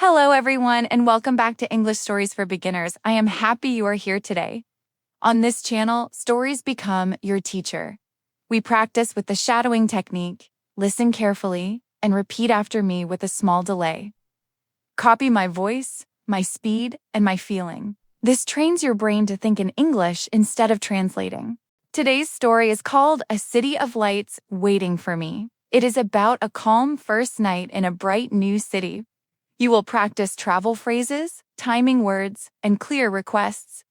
Hello, everyone, and welcome back to English Stories for Beginners. I am happy you are here today. On this channel, stories become your teacher. We practice with the shadowing technique, listen carefully, and repeat after me with a small delay. Copy my voice, my speed, and my feeling. This trains your brain to think in English instead of translating. Today's story is called A City of Lights Waiting for Me. It is about a calm first night in a bright new city. You will practice travel phrases, timing words, and clear requests.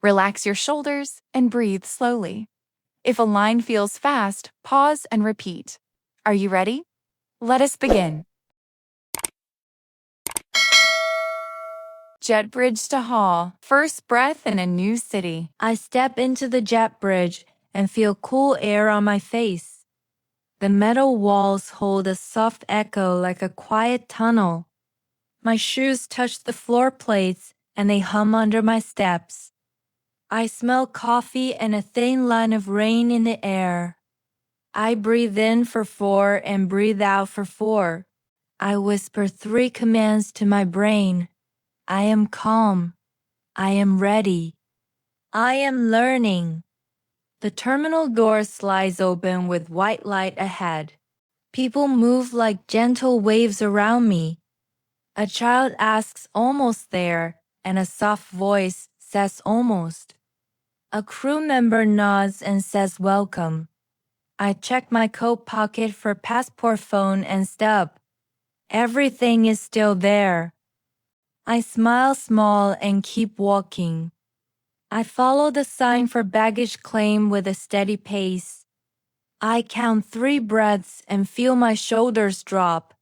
Relax your shoulders and breathe slowly. If a line feels fast, pause and repeat. Are you ready? Let us begin. Jet bridge to hall. First breath in a new city. I step into the jet bridge and feel cool air on my face. The metal walls hold a soft echo like a quiet tunnel. My shoes touch the floor plates and they hum under my steps. I smell coffee and a thin line of rain in the air. I breathe in for 4 and breathe out for 4. I whisper 3 commands to my brain. I am calm. I am ready. I am learning. The terminal door slides open with white light ahead. People move like gentle waves around me. A child asks almost there, and a soft voice says almost. A crew member nods and says welcome. I check my coat pocket for passport, phone, and stub. Everything is still there. I smile small and keep walking. I follow the sign for baggage claim with a steady pace. I count 3 breaths and feel my shoulders drop.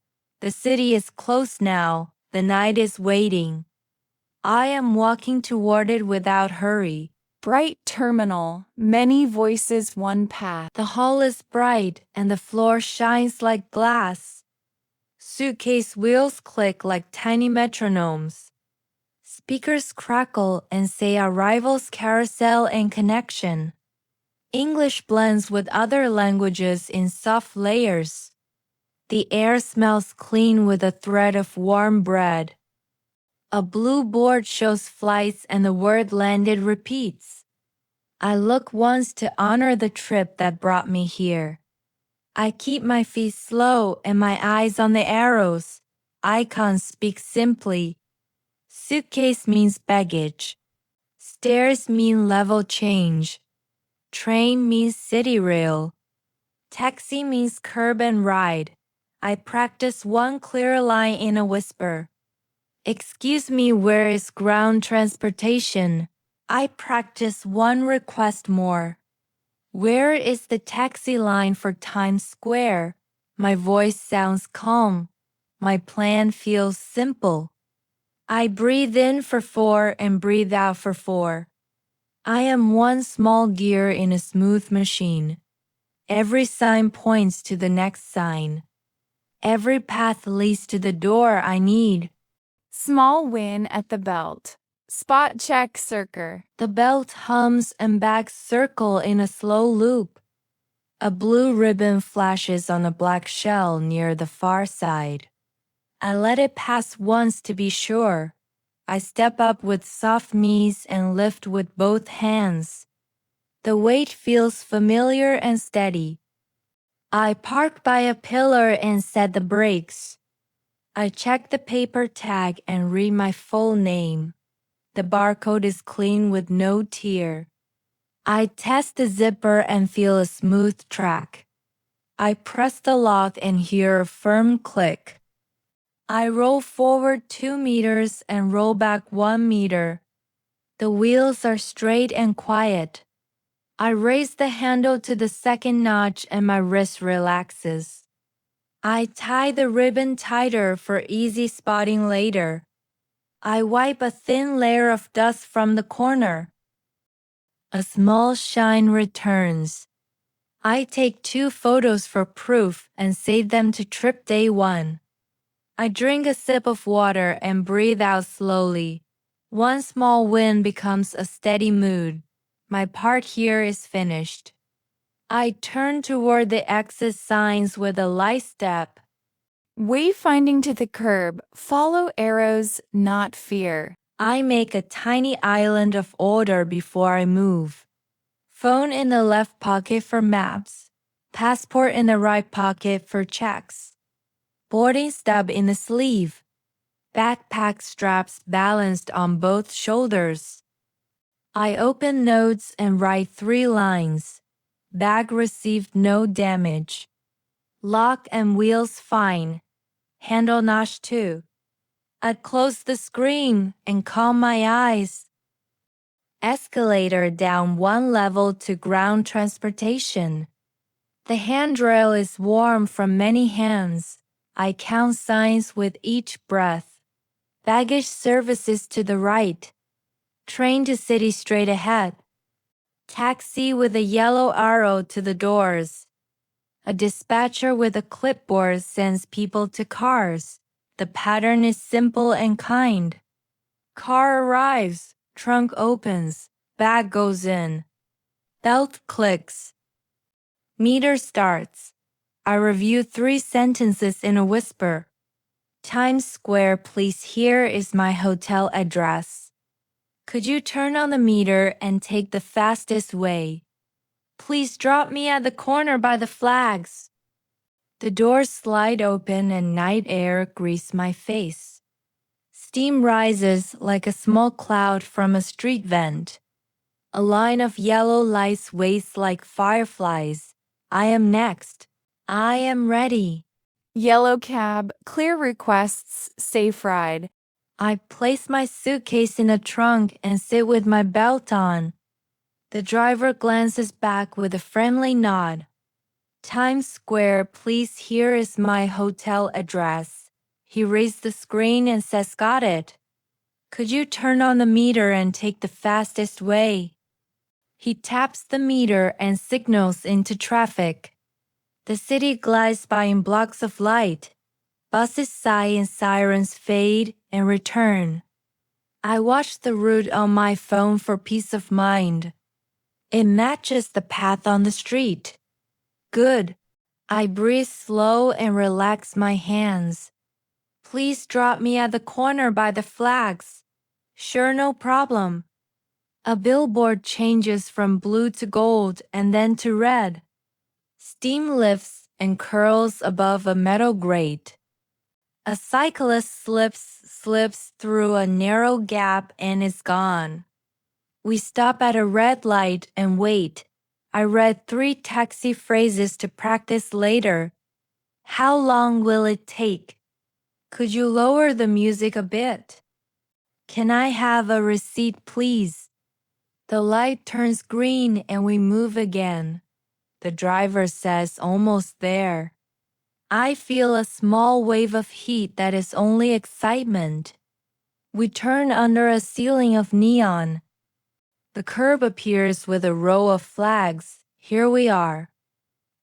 The city is close now. The night is waiting. I am walking toward it without hurry. Bright terminal, many voices, one path. The hall is bright and the floor shines like glass. Suitcase wheels click like tiny metronomes. Speakers crackle and say arrivals, carousel, and connection. English blends with other languages in soft layers. The air smells clean with a thread of warm bread. A blue board shows flights and the word landed repeats. I look once to honor the trip that brought me here. I keep my feet slow and my eyes on the arrows. Icons speak simply. Suitcase means baggage. Stairs mean level change. Train means city rail. Taxi means curb and ride. I practice one clear line in a whisper. Excuse me, where is ground transportation? I practice one request more. Where is the taxi line for Times Square? My voice sounds calm. My plan feels simple. I breathe in for 4 and breathe out for 4. I am one small gear in a smooth machine. Every sign points to the next sign. Every path leads to the door I need. Small win at the belt. Spot check circle. The belt hums and bags circle in a slow loop. A blue ribbon flashes on a black shell near the far side. I let it pass once to be sure. I step up with soft knees and lift with both hands. The weight feels familiar and steady. I park by a pillar and set the brakes. I check the paper tag and read my full name. The barcode is clean with no tear. I test the zipper and feel a smooth track. I press the lock and hear a firm click. I roll forward 2 meters and roll back 1 meter. The wheels are straight and quiet. I raise the handle to the second notch and my wrist relaxes. I tie the ribbon tighter for easy spotting later. I wipe a thin layer of dust from the corner. A small shine returns. I take 2 photos for proof and save them to trip day 1. I drink a sip of water and breathe out slowly. One small win becomes a steady mood. My part here is finished. I turn toward the exit signs with a light step. Wayfinding to the curb, follow arrows, not fear. I make a tiny island of order before I move. Phone in the left pocket for maps. Passport in the right pocket for checks. Boarding stub in the sleeve. Backpack straps balanced on both shoulders. I open notes and write 3 lines. Bag received no damage. Lock and wheels fine. Handle notch too. I close the screen and calm my eyes. Escalator down 1 level to ground transportation. The handrail is warm from many hands. I count signs with each breath. Baggage services to the right. Train to city straight ahead. Taxi with a yellow arrow to the doors. A dispatcher with a clipboard sends people to cars. The pattern is simple and kind. Car arrives, trunk opens, bag goes in. Belt clicks. Meter starts. I review 3 sentences in a whisper. Times Square, please, here is my hotel address. Could you turn on the meter and take the fastest way? Please drop me at the corner by the flags. The doors slide open and night air greases my face. Steam rises like a small cloud from a street vent. A line of yellow lights waits like fireflies. I am next. I am ready. Yellow cab, clear requests, safe ride. I place my suitcase in the trunk and sit with my belt on. The driver glances back with a friendly nod. Times Square, please, here is my hotel address. He reads the screen and says, got it. Could you turn on the meter and take the fastest way? He taps the meter and signals into traffic. The city glides by in blocks of light. Buses sigh and sirens fade and return. I watch the route on my phone for peace of mind. It matches the path on the street. Good. I breathe slow and relax my hands. Please drop me at the corner by the flags. Sure, no problem. A billboard changes from blue to gold and then to red. Steam lifts and curls above a metal grate. A cyclist slips through a narrow gap and is gone. We stop at a red light and wait. I read 3 taxi phrases to practice later. How long will it take? Could you lower the music a bit? Can I have a receipt, please? The light turns green and we move again. The driver says, almost there. I feel a small wave of heat that is only excitement. We turn under a ceiling of neon. The curb appears with a row of flags. Here we are.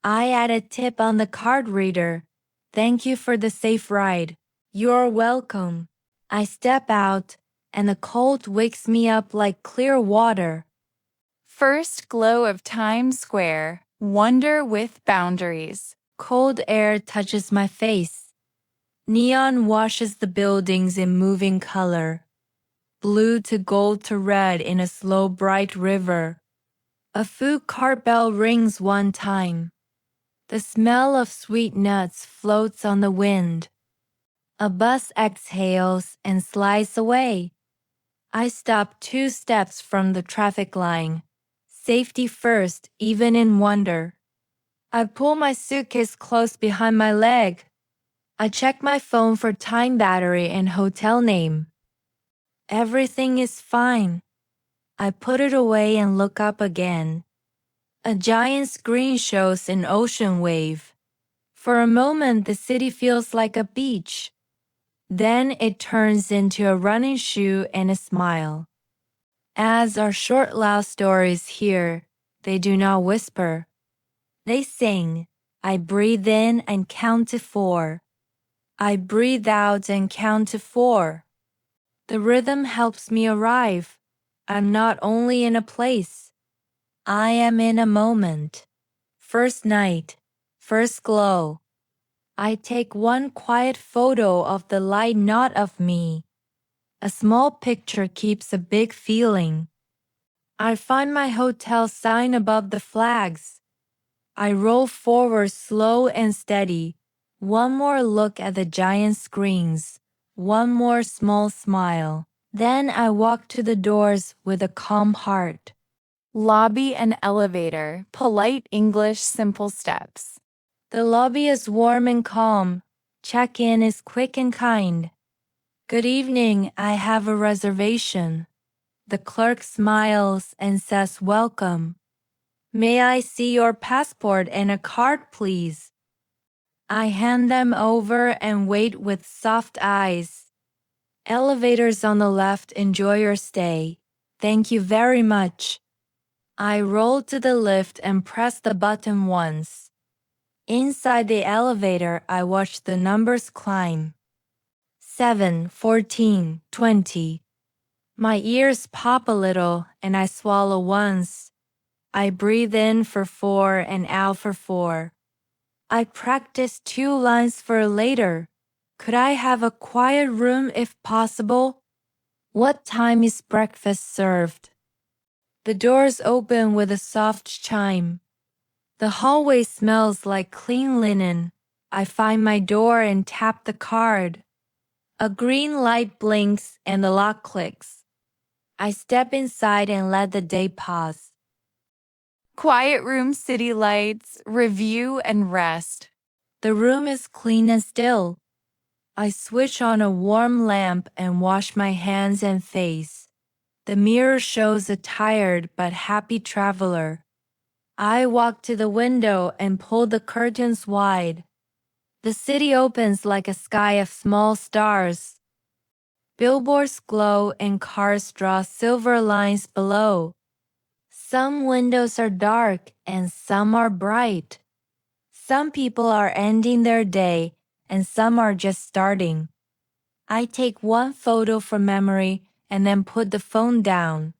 I add a tip on the card reader. Thank you for the safe ride. You're welcome. I step out, and the cold wakes me up like clear water. First glow of Times Square, wonder with boundaries. Cold air touches my face. Neon washes the buildings in moving color. Blue to gold to red in a slow bright river. A food cart bell rings 1 time. The smell of sweet nuts floats on the wind. A bus exhales and slides away. I stop 2 steps from the traffic line. Safety first, even in wonder. I pull my suitcase close behind my leg. I check my phone for time battery and hotel name. Everything is fine. I put it away and look up again. A giant screen shows an ocean wave. For a moment, the city feels like a beach. Then it turns into a running shoe and a smile. As are short, loud stories here, they do not whisper. They sing. I breathe in and count to 4. I breathe out and count to 4. The rhythm helps me arrive. I'm not only in a place. I am in a moment. First night, first glow. I take one quiet photo of the light, not of me. A small picture keeps a big feeling. I find my hotel sign above the flags. I roll forward slow and steady. One more look at the giant screens. One more small smile. Then I walk to the doors with a calm heart. Lobby and elevator, polite English, simple steps. The lobby is warm and calm. Check-in is quick and kind. Good evening, I have a reservation. The clerk smiles and says welcome. May I see your passport and a card, please? I hand them over and wait with soft eyes. Elevators on the left, enjoy your stay. Thank you very much. I roll to the lift and press the button once. Inside the elevator, I watch the numbers climb. 7, 14, 20. My ears pop a little and I swallow once. I breathe in for 4 and out for 4. I practice 2 lines for later. Could I have a quiet room if possible? What time is breakfast served? The doors open with a soft chime. The hallway smells like clean linen. I find my door and tap the card. A green light blinks and the lock clicks. I step inside and let the day pass. Quiet room, city lights, review and rest. The room is clean and still. I switch on a warm lamp and wash my hands and face. The mirror shows a tired but happy traveler. I walk to the window and pull the curtains wide. The city opens like a sky of small stars. Billboards glow and cars draw silver lines below. Some windows are dark and some are bright. Some people are ending their day and some are just starting. I take one photo from memory and then put the phone down.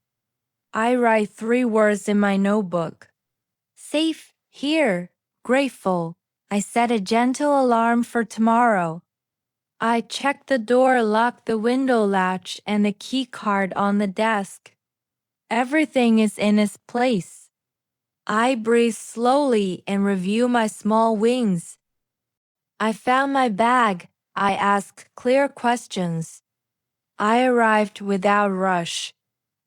I write 3 words in my notebook. Safe, here, grateful. I set a gentle alarm for tomorrow. I check the door, lock the window latch, and the key card on the desk. Everything is in its place. I breathe slowly and review my small wings. I found my bag. I ask clear questions. I arrived without rush.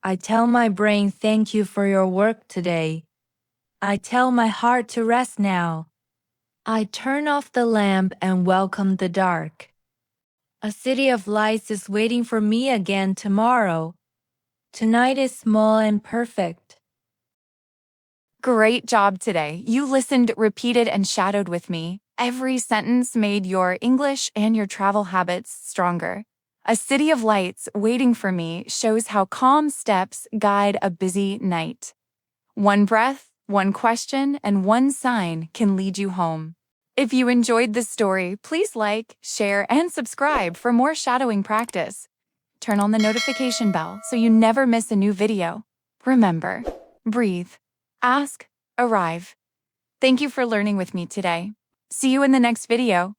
I tell my brain thank you for your work today. I tell my heart to rest now. I turn off the lamp and welcome the dark. A city of lights is waiting for me again tomorrow. Tonight is small and perfect. Great job today. You listened, repeated, and shadowed with me. Every sentence made your English and your travel habits stronger. A city of lights waiting for me shows how calm steps guide a busy night. One breath, one question, and one sign can lead you home. If you enjoyed this story, please like, share, and subscribe for more shadowing practice. Turn on the notification bell so you never miss a new video. Remember, breathe, ask, arrive. Thank you for learning with me today. See you in the next video.